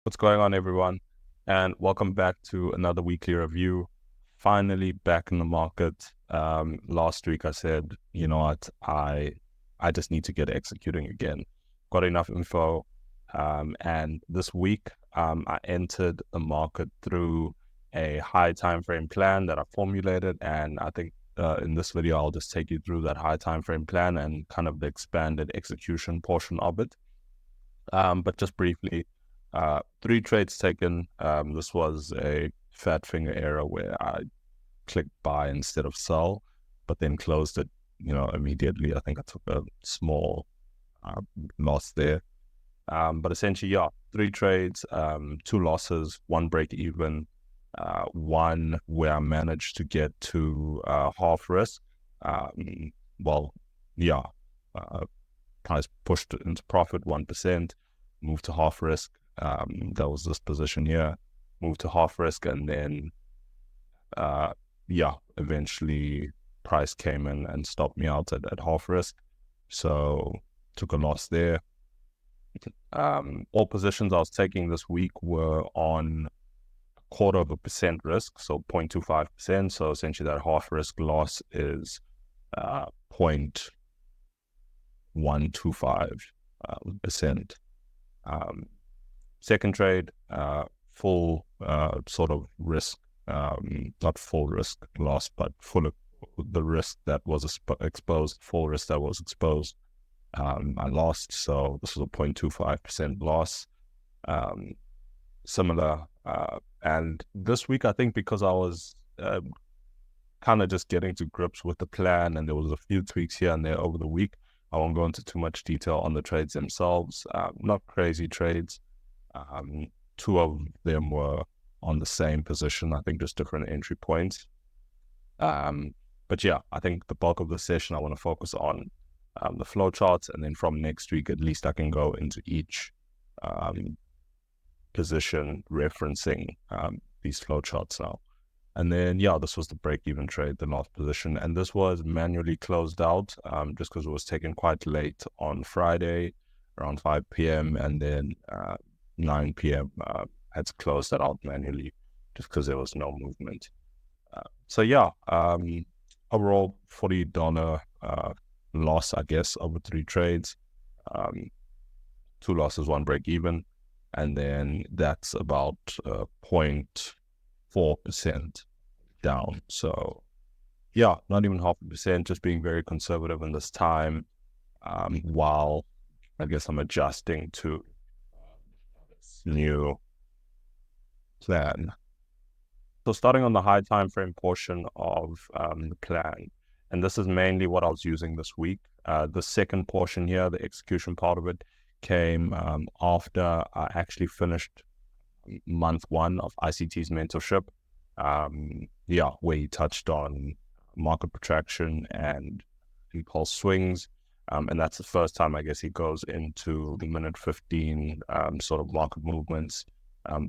What's going on, everyone? And welcome back to another weekly review. Finally back in the market. Last week I said, you know what, I just need to get executing again. Got enough info. And this week, I entered the market through a high time frame plan that I formulated. And I think in this video, I'll just take you through that high time frame plan and kind of the expanded execution portion of it. But just briefly, 3 trades taken. This was a fat finger error where I clicked buy instead of sell, but then closed it, immediately. I think I took a small loss there. But essentially, 3 trades, 2 losses, 1 break even, 1 where I managed to get to half risk. Price pushed into profit 1%, moved to half risk. That was this position here, moved to half risk, and then eventually price came in and stopped me out at half risk. So took a loss there. All positions I was taking this week were on 0.25% risk, so 0.25%. So essentially that half risk loss is 0.125%. Second trade, full sort of risk, not full risk loss, but full of the risk that was exposed, full risk that was exposed. I lost, so this was a 0.25% loss. Similar, and this week I think because I was kind of just getting to grips with the plan, and there was a few tweaks here and there over the week. I won't go into too much detail on the trades themselves. Not crazy trades. 2 of them were on the same position, I think just different entry points. But yeah, I think the bulk of the session I want to focus on the flowcharts, and then from next week at least I can go into each position referencing these flowcharts now. And then this was the break-even trade, the last position, and this was manually closed out just because it was taken quite late on Friday around 5 p.m. and then 9 p.m. Had to close that out manually just because there was no movement. Overall $40 loss, I guess, over 3 trades, 2 losses, 1 break even, and then that's about 0.4% down. So not even 0.5%, just being very conservative in this time, while I guess I'm adjusting to this new plan. So starting on the high time frame portion of the plan, and this is mainly what I was using this week. The second portion here, the execution part of it, came after I actually finished month 1 of ICT's mentorship, where he touched on market protraction and impulse swings. And that's the first time, I guess, he goes into the minute 15 sort of market movements.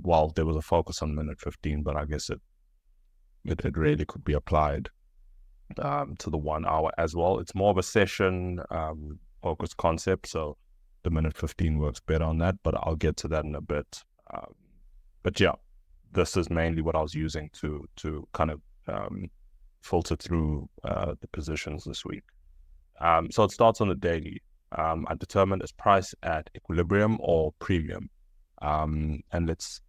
While there was a focus on minute 15, but I guess it really could be applied to the 1 hour as well. It's more of a session focused concept, so the minute 15 works better on that, but I'll get to that in a bit. This is mainly what I was using to kind of filter through the positions this week. So it starts on the daily. I determined is price at equilibrium or premium, and let's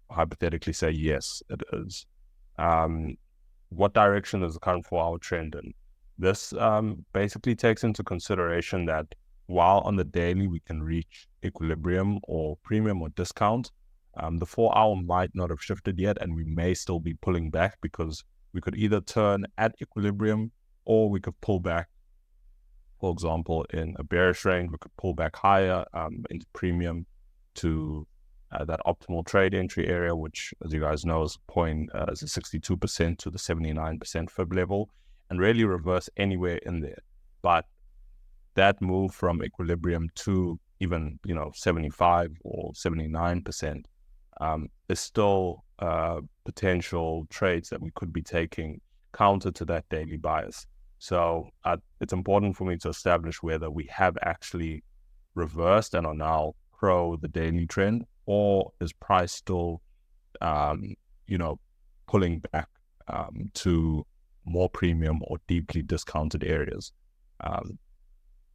hypothetically say yes, it is. What direction is the current 4-hour trend in? This basically takes into consideration that while on the daily we can reach equilibrium or premium or discount, the 4-hour might not have shifted yet, and we may still be pulling back because we could either turn at equilibrium or we could pull back. For example, in a bearish range, we could pull back higher into premium to that optimal trade entry area, which, as you guys know, is a 62% to the 79% fib level, and really reverse anywhere in there. But that move from equilibrium to even 75 or 79% is still potential trades that we could be taking counter to that daily bias. So it's important for me to establish whether we have actually reversed and are now pro the daily trend, or is price still, you know, pulling back to more premium or deeply discounted areas?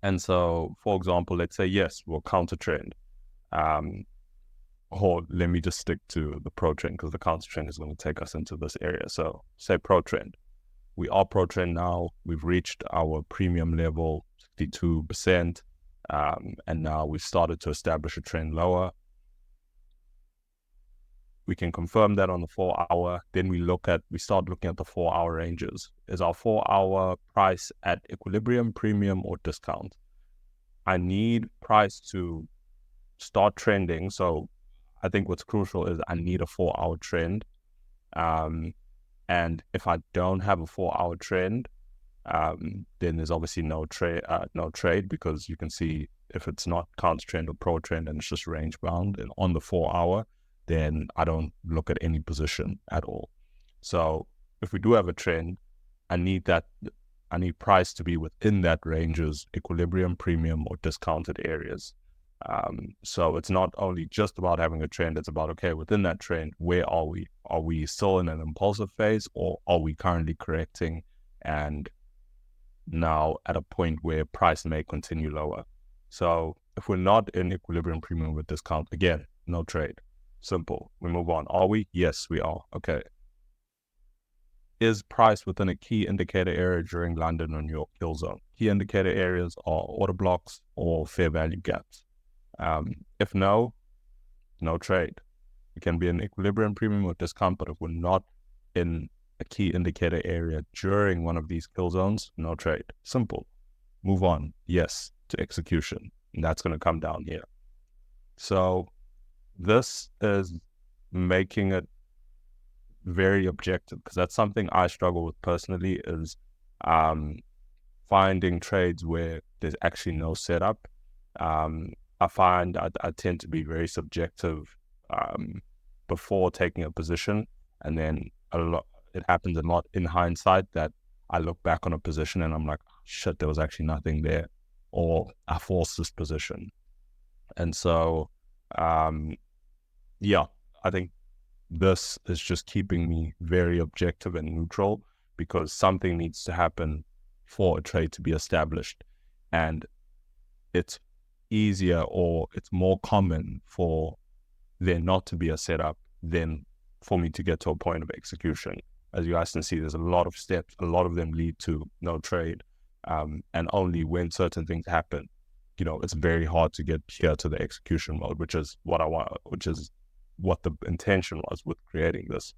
And so, for example, let's say, yes, we'll counter trend. Or let me just stick to the pro trend because the counter trend is going to take us into this area. So say pro trend. We are pro trend now. We've reached our premium level, 62%. And now we've started to establish a trend lower. We can confirm that on the 4-hour. Then we start looking at the 4-hour ranges. Is our 4-hour price at equilibrium, premium, or discount? I need price to start trending. So I think what's crucial is I need a 4-hour trend. And if I don't have a 4-hour trend, then there's obviously no trade, because you can see if it's not counter trend or pro trend and it's just range bound and on the 4-hour, then I don't look at any position at all. So if we do have a trend, I need price to be within that range's equilibrium, premium, or discounted areas. So it's not only just about having a trend, it's about, okay, within that trend, where are we? Are we still in an impulsive phase, or are we currently correcting and now at a point where price may continue lower? So if we're not in equilibrium, premium, with discount, again, no trade. Simple. We move on. Are we? Yes, we are. Okay. Is price within a key indicator area during London or New York kill zone? Key indicator areas are order blocks or fair value gaps. If no trade. We can be in equilibrium, premium, or discount, but if we're not in a key indicator area during one of these kill zones, no trade. Simple. Move on. Yes to execution. And that's going to come down here. So this is making it very objective, because that's something I struggle with personally, is finding trades where there's actually no setup. I find I tend to be very subjective before taking a position, and then it happens a lot in hindsight that I look back on a position and I'm like, shit, there was actually nothing there, or I forced this position. And so yeah, I think this is just keeping me very objective and neutral, because something needs to happen for a trade to be established. And it's easier, or it's more common for there not to be a setup than for me to get to a point of execution. As you guys can see, there's a lot of steps, a lot of them lead to no trade. And only when certain things happen, it's very hard to get here to the execution mode, which is what I want, which is what the intention was with creating this.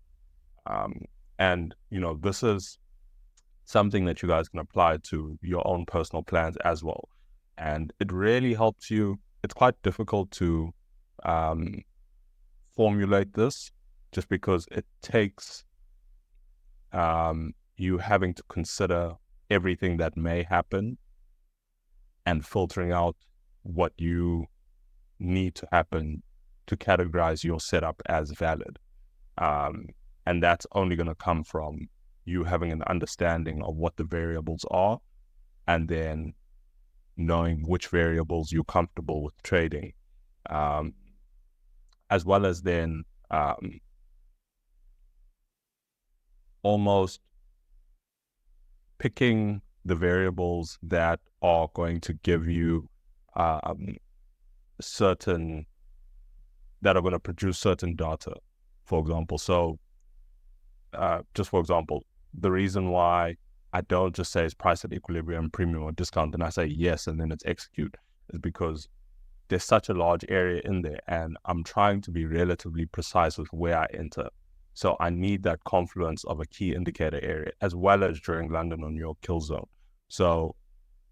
And this is something that you guys can apply to your own personal plans as well. And it really helps you. It's quite difficult to formulate this, just because it takes you having to consider everything that may happen and filtering out what you need to happen to categorize your setup as valid. And that's only going to come from you having an understanding of what the variables are, and then knowing which variables you're comfortable with trading, as well as then almost picking the variables that are going to give you that are going to produce certain data, for example. So just for example, the reason why I don't just say it's price at equilibrium, premium, or discount, and I say yes and then it's execute, is because there's such a large area in there, and I'm trying to be relatively precise with where I enter. So I need that confluence of a key indicator area, as well as during London or New York kill zone. So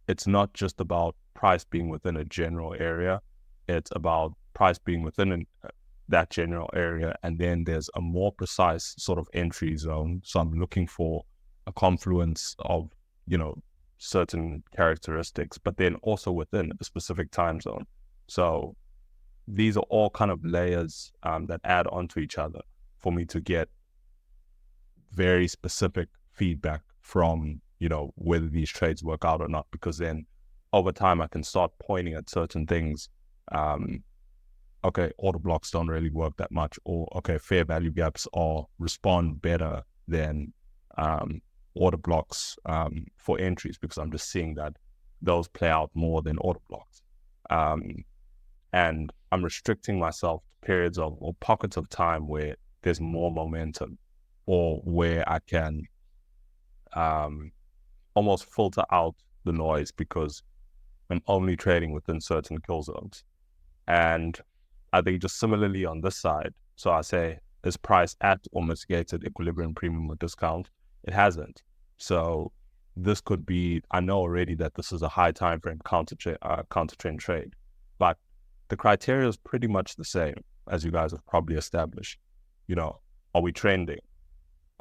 it's not just about price being within a general area, it's about price being within that general area, and then there's a more precise sort of entry zone. So I'm looking for a confluence of, certain characteristics, but then also within a specific time zone. So these are all kind of layers that add onto each other for me to get very specific feedback from, whether these trades work out or not, because then over time I can start pointing at certain things okay, order blocks don't really work that much, or okay, fair value gaps respond better than order blocks for entries, because I'm just seeing that those play out more than order blocks. And I'm restricting myself to periods of or pockets of time where there's more momentum, or where I can almost filter out the noise, because I'm only trading within certain kill zones. And I think just similarly on this side, so I say, is price at or mitigated equilibrium, premium, or discount? It hasn't. So this could be, I know already that this is a high time frame counter trend trade, but the criteria is pretty much the same as you guys have probably established. Are we trending?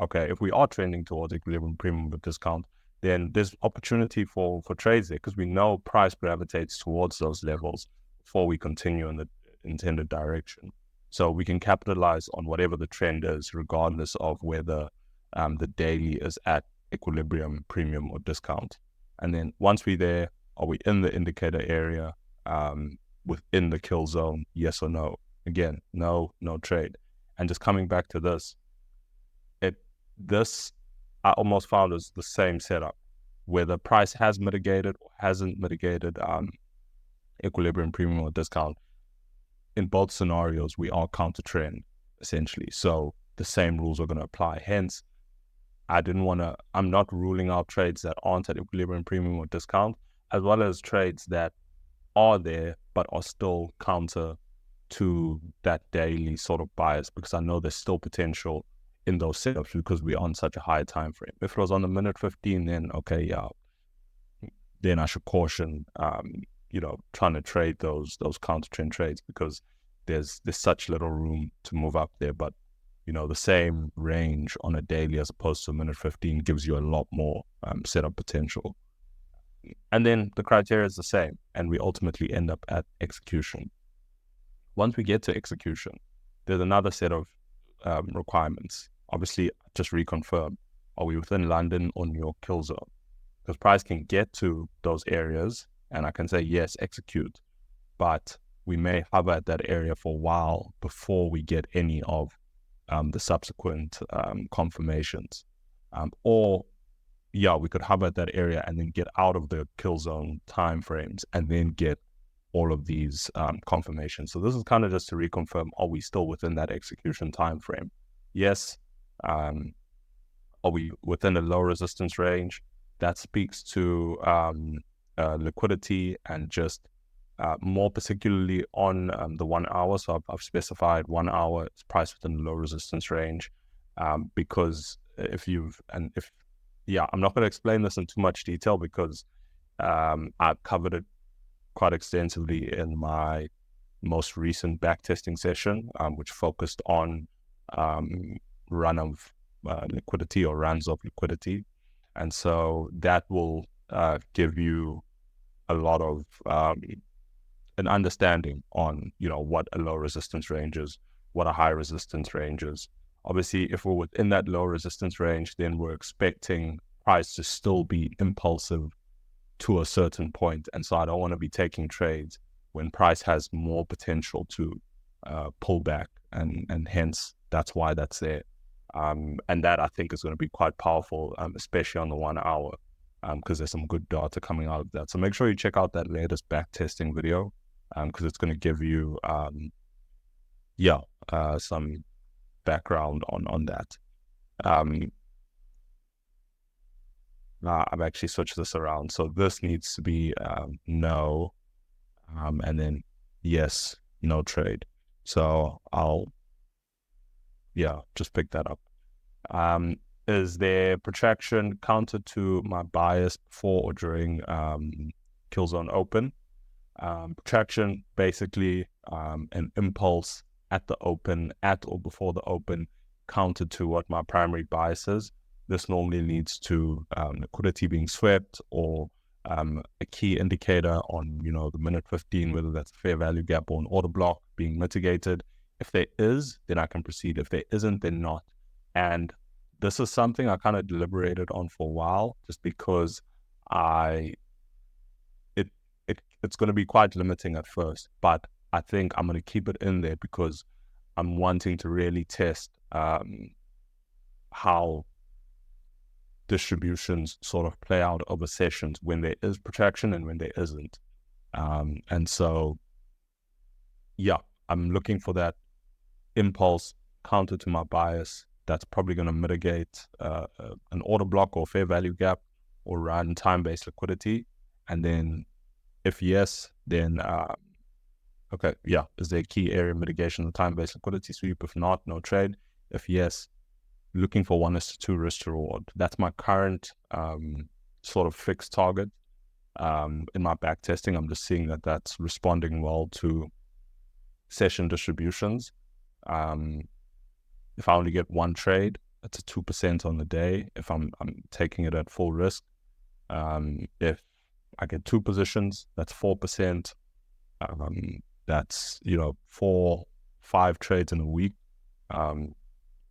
Okay, if we are trending towards equilibrium, premium, or discount, then there's opportunity for trades there, because we know price gravitates towards those levels before we continue in the intended direction. So we can capitalize on whatever the trend is, regardless of whether the daily is at equilibrium, premium, or discount. And then once we're there, are we in the indicator area, within the kill zone, yes or no? Again, no trade. And just coming back to this I almost found is the same setup, where the price has mitigated or hasn't mitigated equilibrium, premium, or discount. In both scenarios, we are counter trend, essentially. So the same rules are going to apply. Hence, I'm not ruling out trades that aren't at equilibrium, premium, or discount, as well as trades that are there, but are still counter to that daily sort of bias, because I know there's still potential in those setups because we're on such a high time frame. If it was on the minute 15, then okay, yeah, then I should caution, trying to trade those counter trend trades, because there's such little room to move up there. But the same range on a daily as opposed to a minute 15 gives you a lot more setup potential. And then the criteria is the same, and we ultimately end up at execution. Once we get to execution, there's another set of requirements. Obviously, just reconfirm, are we within London or New York kill zone? Because price can get to those areas and I can say, yes, execute, but we may hover at that area for a while before we get any of the subsequent confirmations. We could hover at that area and then get out of the kill zone timeframes and then get all of these confirmations. So this is kind of just to reconfirm, are we still within that execution time frame? Yes. Are we within a low resistance range? That speaks to liquidity, and just more particularly on the 1 hour. So I've specified 1 hour is priced within the low resistance range, because I'm not going to explain this in too much detail, because I've covered it quite extensively in my most recent backtesting session, which focused on run of liquidity, or runs of liquidity. And so that will give you a lot of an understanding on, what a low resistance range is, what a high resistance range is. Obviously, if we're within that low resistance range, then we're expecting price to still be impulsive to a certain point. And so I don't want to be taking trades when price has more potential to pull back, and hence that's why that's there. And that I think is going to be quite powerful, especially on the 1 hour, because there's some good data coming out of that. So make sure you check out that latest back testing video, because it's going to give you some background on that. I've actually switched this around. So this needs to be no, and then yes, no trade. So I'll just pick that up. Is there protraction counter to my bias before or during kill zone open? Protraction, basically an impulse at the open, at or before the open, counter to what my primary bias is. This normally leads to liquidity being swept, or a key indicator on the minute 15, whether that's a fair value gap or an order block, being mitigated. If there is, then I can proceed. If there isn't, then not. And this is something I kind of deliberated on for a while, just because it's going to be quite limiting at first, but I think I'm going to keep it in there because I'm wanting to really test how distributions sort of play out over sessions when there is protraction and when there isn't. And so, yeah, I'm looking for that impulse counter to my bias that's probably going to mitigate an order block or fair value gap or run time-based liquidity. And then if yes, then okay, yeah, is there a key area mitigation, the time-based liquidity sweep? If not, no trade. If yes, looking for 1:2 risk to reward. That's my current sort of fixed target. In my back testing, I'm just seeing that that's responding well to session distributions. If I only get one trade, it's a 2% on the day. If I'm taking it at full risk, if I get 2 positions, that's 4%. That's 4-5 trades in a week.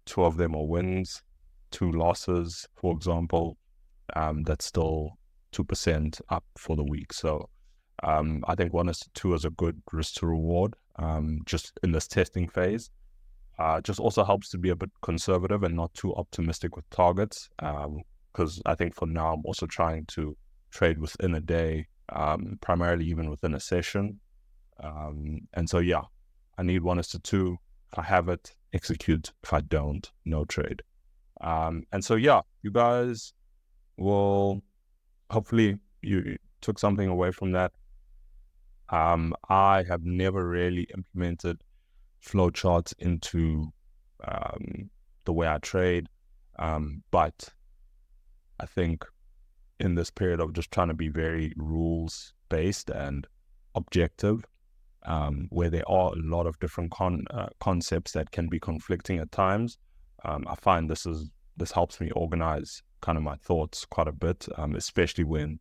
2 of them are wins, 2 losses, for example. That's still 2% up for the week. So I think 1:2 is a good risk to reward just in this testing phase. Just also helps to be a bit conservative and not too optimistic with targets, because I think for now I'm also trying to trade within a day, primarily even within a session. And so, yeah, I need 1:2. If I have it, execute. If I don't, no trade. And so, yeah, you guys will, hopefully you took something away from that. I have never really implemented flowcharts into the way I trade, but I think in this period of just trying to be very rules based and objective, where there are a lot of different concepts that can be conflicting at times, I find this helps me organize kind of my thoughts quite a bit, especially when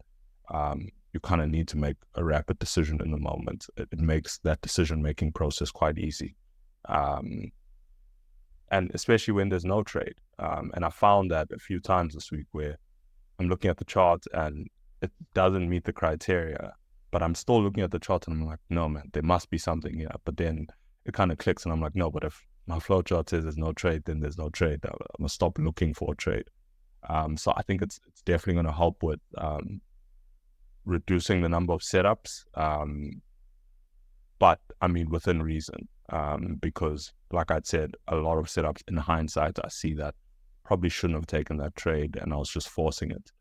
you kind of need to make a rapid decision in the moment. It makes that decision-making process quite easy. And especially when there's no trade. And I found that a few times this week where I'm looking at the chart and it doesn't meet the criteria, but I'm still looking at the chart and I'm like, no, man, there must be something here. But then it kind of clicks and I'm like, no, but if my flow chart says there's no trade, then there's no trade. I'm going to stop looking for a trade. So I think it's definitely going to help with reducing the number of setups, but I mean within reason, because like I said, a lot of setups in hindsight, I see that probably shouldn't have taken that trade and I was just forcing it.